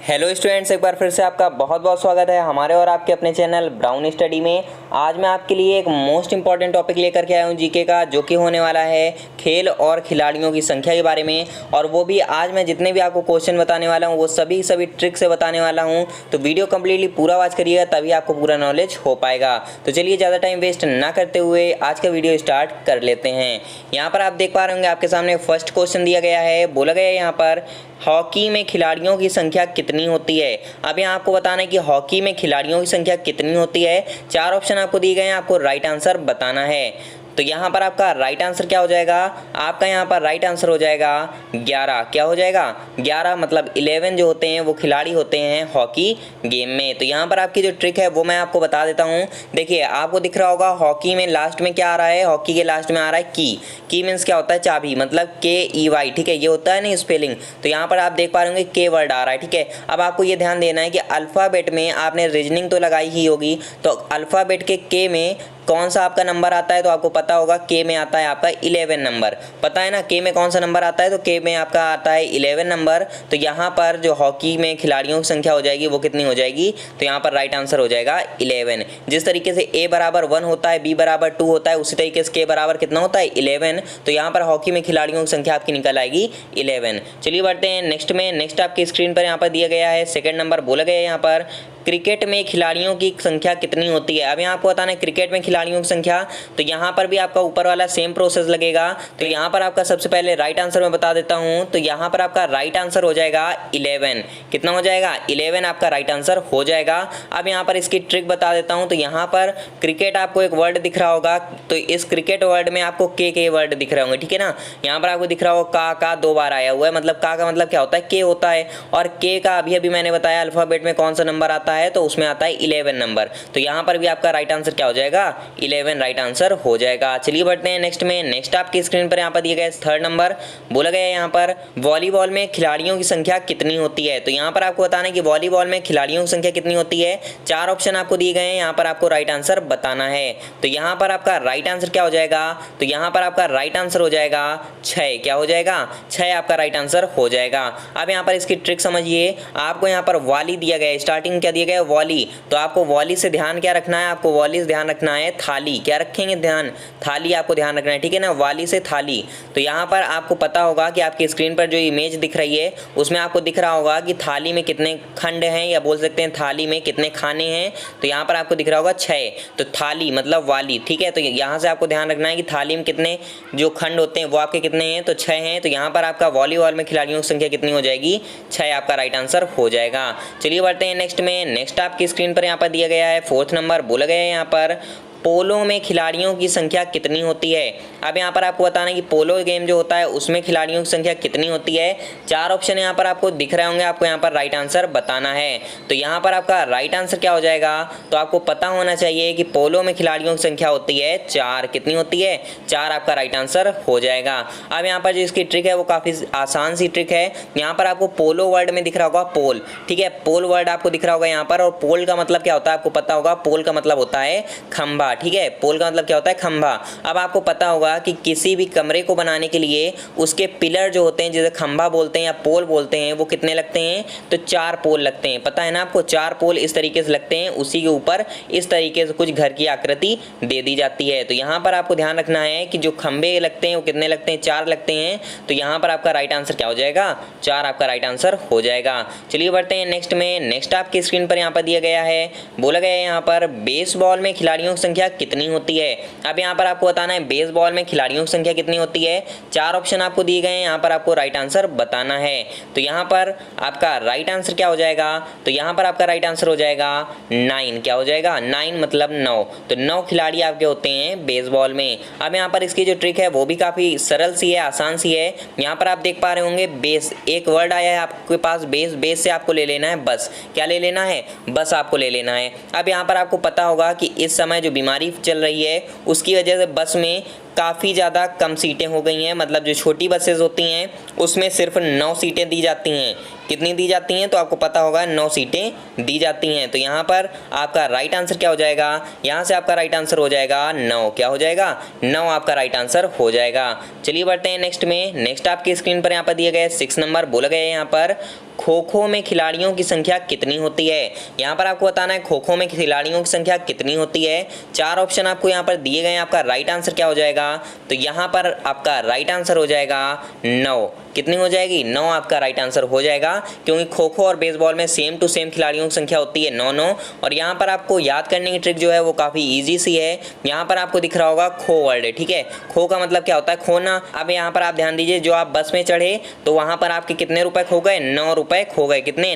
Hello students, एक बार फिर से आपका बहुत बहुत स्वागत है हमारे और आपके अपने चैनल ब्राउन स्टडी में। आज मैं आपके लिए एक मोस्ट इंपॉर्टेंट टॉपिक लेकर के आया हूँ जीके का, जो कि होने वाला है खेल और खिलाड़ियों की संख्या के बारे में। और वो भी आज मैं जितने भी आपको क्वेश्चन बताने वाला हूँ वो सभी ट्रिक से बताने वाला हूँ। तो वीडियो कम्प्लीटली पूरा वॉच करिएगा, तभी आपको पूरा नॉलेज हो पाएगा। तो चलिए ज़्यादा टाइम वेस्ट ना करते हुए आज का वीडियो स्टार्ट कर लेते हैं। यहाँ पर आप देख पा रहे होंगे आपके सामने फर्स्ट क्वेश्चन दिया गया है। बोला गया है यहाँ पर हॉकी में खिलाड़ियों की संख्या कितनी होती है। अब यहाँ आपको बताना है कि हॉकी में खिलाड़ियों की संख्या कितनी होती है। चार ऑप्शन आपको दिए गए हैं, आपको राइट आंसर बताना है। तो यहाँ पर आपका राइट आंसर क्या हो जाएगा, आपका यहाँ पर राइट आंसर हो जाएगा 11। क्या हो जाएगा 11, मतलब 11 जो होते हैं वो खिलाड़ी होते हैं हॉकी गेम में। तो यहाँ पर आपकी जो ट्रिक है वो मैं आपको बता देता हूँ। देखिए आपको दिख रहा होगा हॉकी में लास्ट में क्या आ रहा है, हॉकी के लास्ट में आ रहा है की मीन्स क्या होता है, चाबी, मतलब KEY। ठीक है, ये होता है ना स्पेलिंग। तो यहाँ पर आप देख पा रहे होंगे के वर्ड आ रहा है। ठीक है, अब आपको ये ध्यान देना है कि अल्फ़ाबेट में आपने रीजनिंग तो लगाई ही होगी, तो अल्फ़ाबेट के के में कौन सा आपका नंबर आता है, तो आपको पता होगा के में आता है आपका 11 नंबर। पता है ना के में कौन सा नंबर आता है, तो के में आपका आता है 11 नंबर। तो यहाँ पर जो हॉकी में खिलाड़ियों की संख्या हो जाएगी वो कितनी हो जाएगी, तो यहाँ पर राइट आंसर हो जाएगा 11। जिस तरीके से A बराबर 1 होता है, B बराबर 2 होता है, उसी तरीके से K बराबर कितना होता है 11। तो यहाँ पर हॉकी में खिलाड़ियों की संख्या आपकी निकल आएगी 11। चलिए बढ़ते हैं नेक्स्ट में। नेक्स्ट आपकी स्क्रीन पर यहाँ पर दिया गया है सेकंड नंबर। बोला गया है यहाँ पर क्रिकेट में खिलाड़ियों की संख्या कितनी होती है। अब यहाँ आपको बताना है क्रिकेट में खिलाड़ियों की संख्या। तो यहाँ पर भी आपका ऊपर वाला सेम प्रोसेस लगेगा। तो यहाँ पर आपका सबसे पहले राइट आंसर मैं बता देता हूँ। तो यहाँ पर आपका राइट आंसर हो जाएगा 11। कितना हो जाएगा 11 आपका राइट आंसर हो जाएगा। अब यहाँ पर इसकी ट्रिक बता देता हूँ। तो यहाँ पर क्रिकेट आपको एक वर्ड दिख रहा होगा, तो इस क्रिकेट वर्ड में आपको के वर्ड दिख रहे होंगे। ठीक है ना, यहाँ पर आपको दिख रहा होगा का 2 बार आया हुआ है, मतलब का मतलब क्या होता है, के होता है। और के का अभी मैंने बताया अल्फाबेट में कौन सा नंबर आता है, तो उसमें आता है 11 नंबर। तो यहाँ पर भी आपका राइट आंसर क्या हो जाएगा 11 राइट आंसर हो जाएगा। चलिए बढ़ते हैं नेक्स्ट में। नेक्स्ट आपकी स्क्रीन पर यहाँ पर दिया गया है थर्ड नंबर। बोला गया है यहाँ पर वॉलीबॉल में खिलाड़ियों की संख्या कितनी होती है। तो यहाँ पर आपको बताना है कि वॉलीबॉल में खिलाड़ियों की संख्या कितनी होती है। चार ऑप्शन आपको दिए गए हैं, यहाँ पर आपको राइट आंसर बताना है। तो यहाँ पर आपका राइट आंसर क्या हो जाएगा, तो यहाँ पर आपका राइट आंसर हो जाएगा 6। क्या हो जाएगा 6 आपका राइट आंसर हो जाएगा। अब यहाँ पर इसकी ट्रिक समझिए। आपको यहाँ पर वॉली दिया गया है, स्टार्टिंग क्या दिया गया है वॉली। तो आपको वॉली से ध्यान क्या रखना है, आपको वॉली से ध्यान रखना है थाली। क्या रखेंगे ध्यान, थाली आपको ध्यान रखना है। ठीक है ना, वाली से थाली। तो यहाँ पर आपको पता होगा कि आपकी स्क्रीन पर जो इमेज दिख रही है उसमें आपको दिख रहा होगा कि थाली में कितने खंड हैं, या बोल सकते हैं थाली में कितने खाने हैं। तो यहाँ पर आपको दिख रहा होगा 6। तो थाली मतलब वाली। ठीक है, तो यहाँ से आपको ध्यान रखना है कि थाली में कितने जो खंड होते हैं वो आपके कितने हैं, तो 6 हैं। तो यहाँ पर आपका वॉलीबॉल में खिलाड़ियों की संख्या कितनी हो जाएगी, 6 आपका राइट आंसर हो जाएगा। चलिए बढ़ते हैं नेक्स्ट में। नेक्स्ट आपकी स्क्रीन पर यहाँ पर दिया गया है फोर्थ नंबर। बोला गया है यहाँ पर पोलो में खिलाड़ियों की संख्या कितनी होती है। अब यहाँ पर आपको बताना है कि पोलो गेम जो होता है उसमें खिलाड़ियों की संख्या कितनी होती है। चार ऑप्शन यहाँ पर आपको दिख रहे होंगे, आपको यहाँ पर राइट आंसर बताना है। तो यहाँ पर आपका राइट आंसर क्या हो जाएगा, तो आपको पता होना चाहिए कि पोलो में खिलाड़ियों की संख्या होती है 4। कितनी होती है 4 आपका राइट आंसर हो जाएगा। अब यहाँ पर जो इसकी ट्रिक है वो काफ़ी आसान सी ट्रिक है। यहाँ पर आपको पोलो वर्ड में दिख रहा होगा पोल। ठीक है, पोल वर्ड आपको दिख रहा होगा यहाँ पर। और पोल का मतलब क्या होता है आपको पता होगा, पोल का मतलब होता है खंभा। ठीक है, पोल का मतलब क्या होता है खंभा। अब आपको पता होगा कि किसी भी कमरे को बनाने के लिए उसके पिलर जो होते हैं, जिसे खंभा बोलते हैं या पोल बोलते हैं, वो कितने लगते हैं, तो 4 पोल लगते हैं। पता है ना आपको, 4 पोल इस तरीके से लगते हैं, उसी के ऊपर इस तरीके से कुछ घर की आकृति दे दी जाती है। तो यहाँ पर आपको ध्यान रखना है कि जो खंभे लगते हैं वो कितने लगते हैं, 4 लगते हैं। तो यहाँ पर आपका राइट आंसर क्या हो जाएगा, 4 आपका राइट आंसर हो जाएगा। चलिए बढ़ते हैं नेक्स्ट में। नेक्स्ट आपकी स्क्रीन पर यहाँ पर दिया गया है, बोला गया है यहाँ पर बेसबॉल में खिलाड़ियों की संख्या कितनी होती है। अब यहाँ पर आपको बताना है बेसबॉल में खिलाड़ियों की संख्या कितनी होती है। चार ऑप्शन आपको दिए गए हैं, यहाँ पर आपको राइट आंसर बताना है। तो यहाँ पर आपका राइट आंसर क्या हो जाएगा, तो यहाँ पर आपका राइट आंसर हो जाएगा 9। क्या हो जाएगा 9 मतलब 9। तो 9 खिलाड़ी आपके होते हैं बेसबॉल में। अब यहाँ पर इसकी जो ट्रिक है वो भी काफ़ी सरल सी है, आसान सी है। यहाँ पर आप देख पा रहे होंगे बेस, एक वर्ड आया है आपके पास बेस। बेस से आपको ले लेना है बस। क्या ले लेना है, बस आपको ले लेना है। अब यहाँ पर आपको पता होगा कि इस समय जो बीमारी चल रही है उसकी वजह से बस में काफ़ी ज़्यादा कम सीटें हो गई हैं। मतलब जो छोटी बसेज होती हैं उसमें सिर्फ 9 सीटें दी जाती हैं। कितनी दी जाती हैं, तो आपको पता होगा 9 सीटें दी जाती हैं। तो यहाँ पर आपका राइट आंसर क्या हो जाएगा, यहाँ से आपका राइट आंसर हो जाएगा 9। क्या हो जाएगा, 9 आपका राइट आंसर हो जाएगा। चलिए बढ़ते हैं नेक्स्ट में। नेक्स्ट आपकी स्क्रीन पर यहाँ पर दिए गए 6 नंबर बोला गया है यहाँ पर खो खो में खिलाड़ियों की संख्या कितनी होती है। यहाँ पर आपको बताना है खो खो में खिलाड़ियों की संख्या कितनी होती है। 4 ऑप्शन आपको यहाँ पर दिए गए हैं। आपका राइट आंसर क्या हो जाएगा, तो यहाँ पर आपका राइट आंसर हो जाएगा 9। कितनी हो जाएगी, 9 आपका राइट आंसर हो जाएगा, क्योंकि खो खो और बेसबॉल में सेम टू सेम खिलाड़ियों की संख्या होती है 9। और यहाँ पर आपको याद करने की ट्रिक जो है वो काफ़ी ईजी सी है। यहाँ पर आपको दिख रहा होगा खो वर्ड है, ठीक है। खो का मतलब क्या होता है, खोना। अब यहाँ पर आप ध्यान दीजिए, जो आप बस में चढ़े तो वहाँ पर आपके कितने रुपए खो गए, 9 रुपए खो गए। कितने,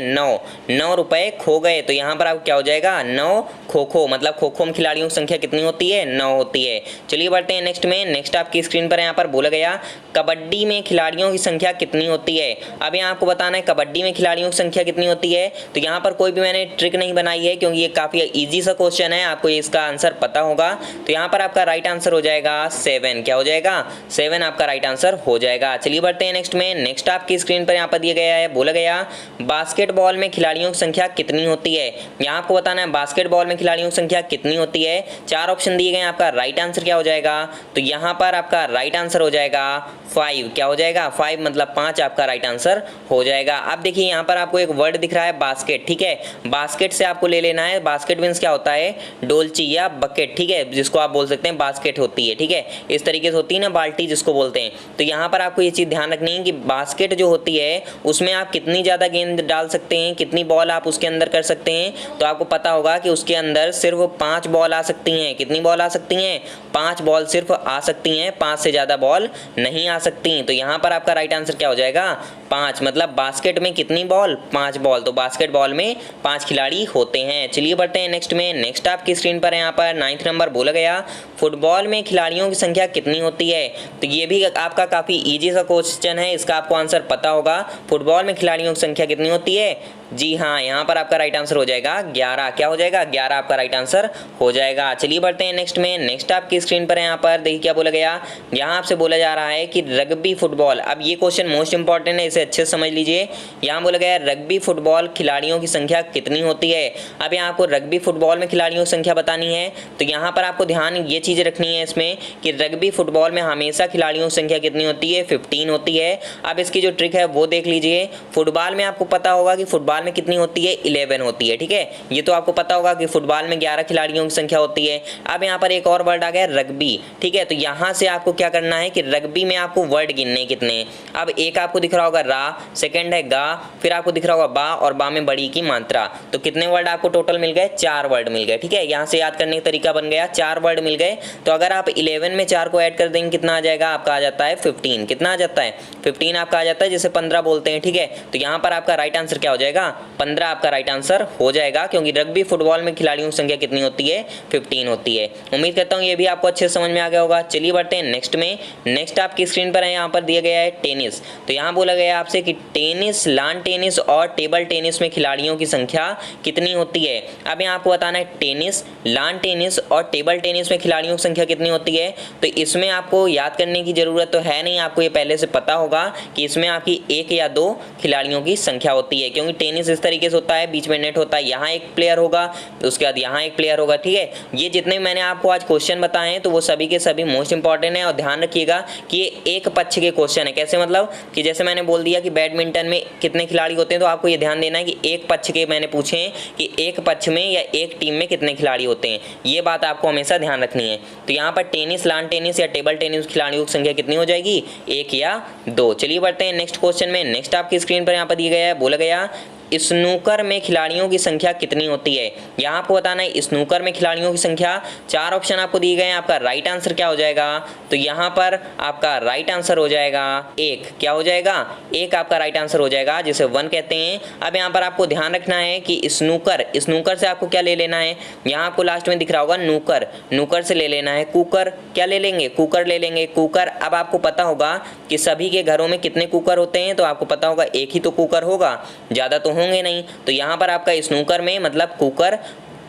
9 रुपए खो गए। तो यहाँ पर आप क्या हो जाएगा, 9 खो खो, मतलब खो खो में खिलाड़ियों की संख्या कितनी होती है, 9 होती है। चलिए बढ़ते हैं नेक्स्ट में। नेक्स्ट आपकी स्क्रीन पर यहाँ पर बोला गया कबड्डी में खिलाड़ियों की संख्या कितनी होती है। अब यहाँ आपको बताना है कबड्डी में खिलाड़ियों की संख्या कितनी होती है। तो यहाँ पर कोई भी मैंने ट्रिक नहीं बनाई है, क्योंकि ये काफ़ी इजी सा क्वेश्चन है, आपको इसका आंसर पता होगा। तो यहाँ पर आपका राइट आंसर हो जाएगा 7। क्या हो जाएगा, 7 आपका राइट आंसर हो जाएगा। चलिए बढ़ते हैं नेक्स्ट में। नेक्स्ट आपकी स्क्रीन पर यहाँ पर दिया गया है, बोला गया बास्केटबॉल में खिलाड़ियों की संख्या कितनी होती है। यहाँ आपको बताना है बास्केटबॉल में खिलाड़ियों की संख्या कितनी होती है। 4 ऑप्शन दिए गए हैं। आपका राइट आंसर क्या हो जाएगा, तो यहाँ पर आपका राइट आंसर हो जाएगा 5। क्या हो जाएगा, 5 मतलब 5 आपका राइट आंसर हो जाएगा। अब देखिए यहाँ पर आपको एक वर्ड दिख रहा है बास्केट, ठीक है। बास्केट से आपको ले लेना है, बास्केट मीन्स क्या होता है, डोलची या बकेट, ठीक है, जिसको आप बोल सकते हैं बास्केट होती है, ठीक है। इस तरीके से होती है ना बाल्टी जिसको बोलते हैं। तो यहाँ पर आपको ये चीज़ ध्यान रखनी है कि बास्केट जो होती है उसमें आप कितनी ज़्यादा गेंद डाल सकते हैं, कितनी बॉल आप उसके अंदर कर सकते हैं। तो आपको पता होगा कि उसके अंदर सिर्फ 5 बॉल आ सकती हैं। कितनी बॉल आ सकती हैं, 5 बॉल सिर्फ आ सकती हैं, 5 से ज़्यादा बॉल नहीं आ सकती। तो यहाँ पर आपका राइट आंसर क्या हो जाएगा, 5, मतलब बास्केट में कितनी बॉल, 5 बॉल। तो बास्केटबॉल में 5 खिलाड़ी होते हैं। चलिए बढ़ते हैं नेक्स्ट में। नेक्स्ट आपकी स्क्रीन पर यहाँ पर 9th नंबर बोला गया फुटबॉल में खिलाड़ियों की संख्या कितनी होती है। तो ये भी आपका काफ़ी ईजी सा क्वेश्चन है, इसका आपको आंसर पता होगा। फुटबॉल में खिलाड़ियों की संख्या कितनी होती है, जी हाँ, यहाँ पर आपका राइट आंसर हो जाएगा 11। क्या हो जाएगा, 11 आपका राइट आंसर हो जाएगा। चलिए बढ़ते हैं नेक्स्ट में। नेक्स्ट आपकी स्क्रीन पर यहाँ पर देखिए क्या बोला गया, यहाँ आपसे बोला जा रहा है कि रग्बी फुटबॉल। अब ये क्वेश्चन मोस्ट इंपॉर्टेंट है, इसे अच्छे से समझ लीजिए। यहाँ बोला गया रग्बी फुटबॉल खिलाड़ियों की संख्या कितनी होती है। अब यहाँ आपको रग्बी फुटबॉल में खिलाड़ियों की संख्या बतानी है। तो यहाँ पर आपको ध्यान ये चीज़ें रखनी है इसमें कि रग्बी फुटबॉल में हमेशा खिलाड़ियों की संख्या कितनी होती है, 15 होती है। अब इसकी जो ट्रिक है वो देख लीजिए। फुटबॉल में आपको पता होगा कि फुटबॉल में कितनी होती है, 11 होती है, ठीक है। ये तो आपको पता होगा कि फुटबॉल में 11 खिलाड़ियों की संख्या होती है। अब यहाँ पर एक और वर्ड आ गया रग्बी, ठीक है। तो यहाँ से आपको क्या करना है कि रग्बी में आपको वर्ड गिनने कितने। अब एक आपको दिख रहा होगा रा, सेकंड है गा, फिर आपको दिख रहा होगा बा, और बा में बड़ी की मात्रा। तो कितने वर्ड आपको टोटल मिल गए, 4 वर्ड मिल गए, ठीक है। यहाँ से याद करने का तरीका बन गया, 4 वर्ड मिल गए। तो अगर आप 11 में 4 को ऐड कर देंगे कितना आ जाएगा, आपका आ जाता है 15। कितना आ जाता है, 15 आपका आ जाता है, जिसे 15 बोलते हैं, ठीक है। तो यहाँ पर आपका राइट आंसर क्या हो जाएगा, 15 आपका राइट आंसर हो जाएगा, क्योंकि रग्बी फुटबॉल में खिलाड़ियों की संख्या कितनी होती है, 15 होती है। उम्मीद करता हूँ ये भी आपको अच्छे से समझ में आ गया होगा। चलिए बढ़ते हैं नेक्स्ट में। नेक्स्ट आपकी स्क्रीन पर है, यहाँ पर दिया गया है टेनिस। तो यहाँ बोला गया आपसे कि टेनिस, लॉन टेनिस और टेबल टेनिस में खिलाड़ियों की संख्या कितनी होती है। अब यहाँ आपको बताना है टेनिस, लॉन टेनिस और टेबल टेनिस में खिलाड़ियों की संख्या कितनी होती है। तो इसमें आपको याद करने की जरूरत तो है नहीं, आपको ये पहले से पता होगा कि इसमें आपकी 1 या 2 खिलाड़ियों की संख्या होती है, क्योंकि टेनिस इस तरीके से होता है, बीच में नेट होता है, यहाँ एक प्लेयर होगा, उसके बाद यहाँ एक प्लेयर होगा, ठीक है। ये जितने मैंने आपको आज क्वेश्चन बताए हैं तो वो सभी के सभी मोस्ट इंपॉर्टेंट है। और ध्यान रखिएगा कि ये एक पक्ष के क्वेश्चन है। कैसे, मतलब कि जैसे मैंने बोल दिया कि बैडमिंटन में कितने खिलाड़ी होते हैं, तो आपको ये ध्यान देना है कि एक पक्ष के मैंने पूछे हैं कि एक पक्ष में या एक टीम में कितने खिलाड़ी होते हैं, ये बात आपको हमेशा ध्यान रखनी है। तो यहाँ पर टेनिस, लॉन टेनिस या टेबल टेनिस खिलाड़ियों की संख्या कितनी हो जाएगी, 1 या 2। चलिए बढ़ते हैं नेक्स्ट क्वेश्चन में। नेक्स्ट आपकी स्क्रीन पर यहाँ पर दिया गया है, बोला गया स्नूकर में खिलाड़ियों की संख्या कितनी होती है। यहाँ आपको बताना है स्नूकर में खिलाड़ियों की संख्या। 4 ऑप्शन आपको दिए गए हैं, आपका राइट आंसर क्या हो जाएगा, तो यहाँ पर आपका राइट आंसर हो जाएगा 1। क्या हो जाएगा, 1 आपका राइट आंसर हो जाएगा, जिसे 1 कहते हैं। अब यहाँ पर आपको ध्यान रखना है कि स्नूकर, स्नूकर से आपको क्या ले लेना है, यहाँ आपको लास्ट में दिख रहा होगा नूकर, नूकर से ले लेना है कुकर। क्या ले लेंगे, कुकर ले लेंगे, कुकर। अब आपको पता होगा कि सभी के घरों में कितने कुकर होते हैं, तो आपको पता होगा 1 ही तो कुकर होगा, ज़्यादा तो होंगे नहीं। तो यहाँ पर आपका स्नूकर में मतलब कुकर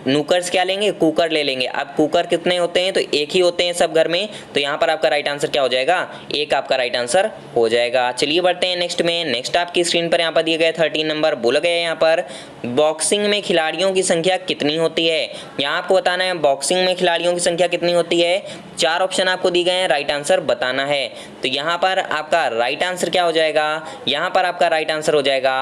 नूकर्स क्या लेंगे, कुकर ले लेंगे। अब कुकर कितने होते हैं, तो एक ही होते हैं सब घर में, तो यहाँ पर आपका राइट आंसर क्या हो जाएगा, एक आपका राइट आंसर हो जाएगा। चलिए बढ़ते हैं नेक्स्ट में। नेक्स्ट आपकी स्क्रीन पर यहाँ पर दिए गए 13 नंबर बोला गया है यहाँ पर बॉक्सिंग में खिलाड़ियों की संख्या कितनी होती है। यहाँ आपको बताना है बॉक्सिंग में खिलाड़ियों की संख्या कितनी होती है। 4 ऑप्शन आपको दिए गए हैं, राइट आंसर बताना है। तो यहाँ पर आपका राइट आंसर क्या हो जाएगा, यहाँ पर आपका राइट आंसर हो जाएगा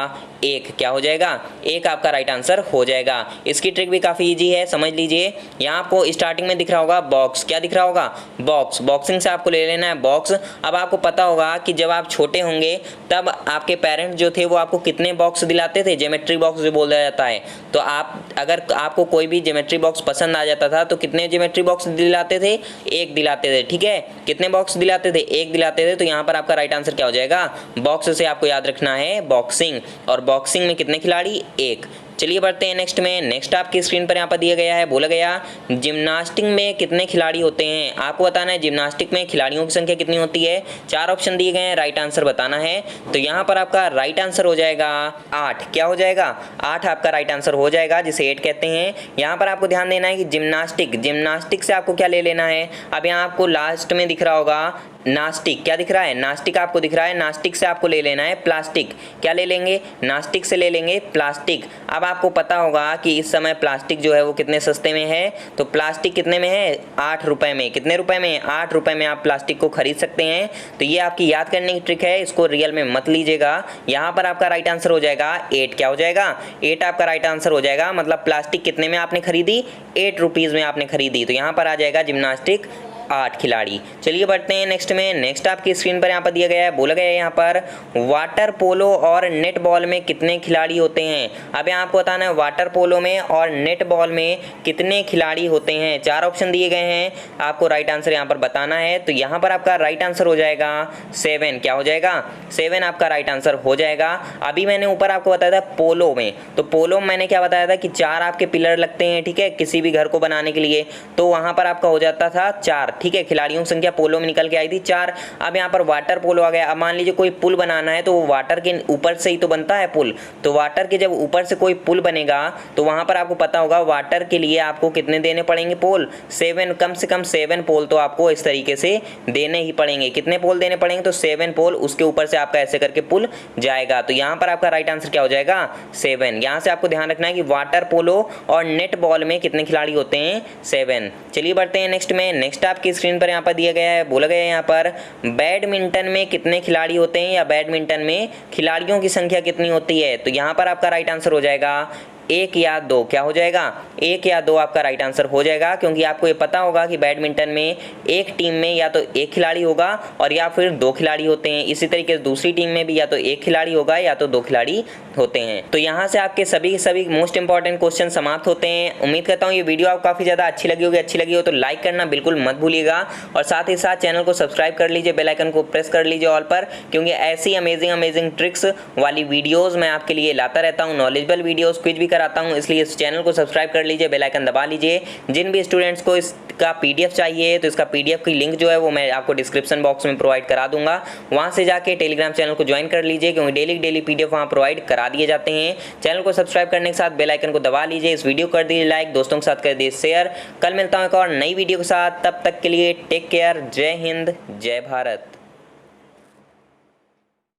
एक। क्या हो जाएगा, एक आपका राइट आंसर हो जाएगा। इसकी ट्रिक भी काफ़ी इजी है, समझ लीजिए। यहाँ आपको स्टार्टिंग में दिख रहा होगा बॉक्स, क्या दिख रहा होगा, बॉक्स। बॉक्सिंग से आपको ले लेना है बॉक्स। अब आपको पता होगा कि जब आप छोटे होंगे तब आपके पेरेंट्स जो थे वो आपको कितने बॉक्स दिलाते थे, ज्योमेट्री बॉक्स जो बोला जाता है। तो आप अगर आपको कोई भी ज्योमेट्री बॉक्स पसंद आ जाता था तो कितने ज्योमेट्री बॉक्स दिलाते थे, एक दिलाते थे। ठीक है, कितने बॉक्स दिलाते थे, एक दिलाते थे। तो यहाँ पर आपका राइट आंसर क्या हो जाएगा, बॉक्स से आपको याद रखना है बॉक्सिंग, और बॉक्सिंग में कितने खिलाड़ी, एक। चलिए बढ़ते हैं नेक्स्ट में। नेक्स्ट आपकी स्क्रीन पर यहाँ पर दिया गया है, बोला गया जिम्नास्टिक में कितने खिलाड़ी होते हैं। आपको बताना है जिम्नास्टिक में खिलाड़ियों की संख्या कितनी होती है। 4 ऑप्शन दिए गए हैं, राइट आंसर बताना है। तो यहाँ पर आपका राइट आंसर हो जाएगा 8। क्या हो जाएगा, 8 आपका राइट आंसर हो जाएगा, जिसे 8 कहते हैं। यहाँ पर आपको ध्यान देना है कि जिम्नास्टिक से आपको क्या ले लेना है। अब यहाँ आपको लास्ट में दिख रहा होगा नास्टिक, क्या दिख रहा है, नास्टिक आपको दिख रहा है। नास्टिक से आपको ले लेना है प्लास्टिक। क्या ले लेंगे, नास्टिक से ले लेंगे प्लास्टिक। अब आपको पता होगा कि इस समय प्लास्टिक जो है वो कितने सस्ते में है। तो प्लास्टिक कितने में है, 8 रुपए में। कितने रुपए में, 8 रुपए में आप प्लास्टिक को खरीद सकते हैं। तो ये आपकी याद करने की ट्रिक है, इसको रियल में मत लीजिएगा। यहाँ पर आपका राइट आंसर हो जाएगा 8। क्या हो जाएगा, 8 आपका राइट आंसर हो जाएगा। मतलब प्लास्टिक कितने में आपने खरीदी, 8 रुपीज़ में आपने खरीदी। तो यहाँ पर आ जाएगा जिम्नास्टिक 8 खिलाड़ी। चलिए बढ़ते हैं नेक्स्ट में। नेक्स्ट आपकी स्क्रीन पर यहाँ पर दिया गया है, बोला गया है यहाँ पर वाटर पोलो और नेट बॉल में कितने खिलाड़ी होते हैं। अब यहाँ आपको बताना है वाटर पोलो में और नेट बॉल में कितने खिलाड़ी होते हैं। 4 ऑप्शन दिए गए हैं, आपको राइट आंसर यहाँ पर बताना है। तो यहाँ पर आपका राइट आंसर हो जाएगा 7। क्या हो जाएगा, 7 आपका राइट आंसर हो जाएगा। अभी मैंने ऊपर आपको बताया था पोलो में, तो पोलो में मैंने क्या बताया था कि 4 आपके पिलर लगते हैं। ठीक है, किसी भी घर को बनाने के लिए, तो वहाँ पर आपका हो जाता था 4। ठीक है, खिलाड़ियों की संख्या पोलो में निकल के आई थी 4। अब यहाँ पर वाटर पोलो आ गया। अब मान लीजिए कोई पुल बनाना है तो वो वाटर के ऊपर से ही तो बनता है पुल। तो वाटर के जब ऊपर से कोई पुल बनेगा तो वहां पर आपको पता होगा वाटर के लिए आपको कितने देने पड़ेंगे पोल, 7। कम से कम 7 पोल तो आपको इस तरीके से देने ही पड़ेंगे। कितने पोल देने पड़ेंगे, तो 7 पोल, उसके ऊपर से आपका ऐसे करके पुल जाएगा। तो यहाँ पर आपका राइट आंसर क्या हो जाएगा, 7। यहाँ से आपको ध्यान रखना है कि वाटर पोलो और नेट बॉल में कितने खिलाड़ी होते हैं, 7। चलिए बढ़ते हैं नेक्स्ट में। नेक्स्ट आपकी स्क्रीन पर यहाँ पर दिया गया है, बोला गया है यहाँ पर बैडमिंटन में कितने खिलाड़ी होते हैं, या बैडमिंटन में खिलाड़ियों की संख्या कितनी होती है। तो यहाँ पर आपका राइट आंसर हो जाएगा 1 या 2। क्या हो जाएगा, 1 या 2 आपका राइट आंसर हो जाएगा। क्योंकि आपको ये पता होगा कि बैडमिंटन में एक टीम में या तो 1 खिलाड़ी होगा और या फिर 2 खिलाड़ी होते हैं। इसी तरीके से दूसरी टीम में भी या तो 1 खिलाड़ी होगा या तो 2 खिलाड़ी होते हैं। तो यहाँ से आपके सभी मोस्ट इंपॉर्टेंट क्वेश्चन समाप्त होते हैं। उम्मीद करता हूँ ये वीडियो आपको काफ़ी ज़्यादा अच्छी लगी होगी। अच्छी लगी हो तो लाइक करना बिल्कुल मत भूलिएगा, और साथ ही साथ चैनल को सब्सक्राइब कर लीजिए, बेल आइकन को प्रेस कर लीजिए ऑल पर, क्योंकि ऐसी अमेजिंग ट्रिक्स वाली वीडियोज़ मैं आपके लिए लाता रहता हूँ। नॉलेजेबल वीडियोज़ क्विज भी कराता हूँ, इसलिए चैनल को सब्सक्राइब कर लीजिए, बेल आइकन दबा लीजिए। जिन भी स्टूडेंट्स को इसका पीडीएफ चाहिए तो इसका पीडीएफ की लिंक जो है वो मैं आपको डिस्क्रिप्शन बॉक्स में प्रोवाइड करा दूंगा। वहां से जाके टेलीग्राम चैनल को ज्वाइन कर लीजिए, क्योंकि डेली पीडीएफ वहां प्रोवाइड करा दिए जाते हैं। चैनल को सब्सक्राइब करने के साथ बेल आइकन को दबा लीजिए। इस वीडियो कर दीजिए लाइक, दोस्तों के साथ कर दीजिए शेयर। कल मिलता हूँ एक और नई वीडियो के साथ, तब तक के लिए टेक केयर। जय हिंद, जय भारत।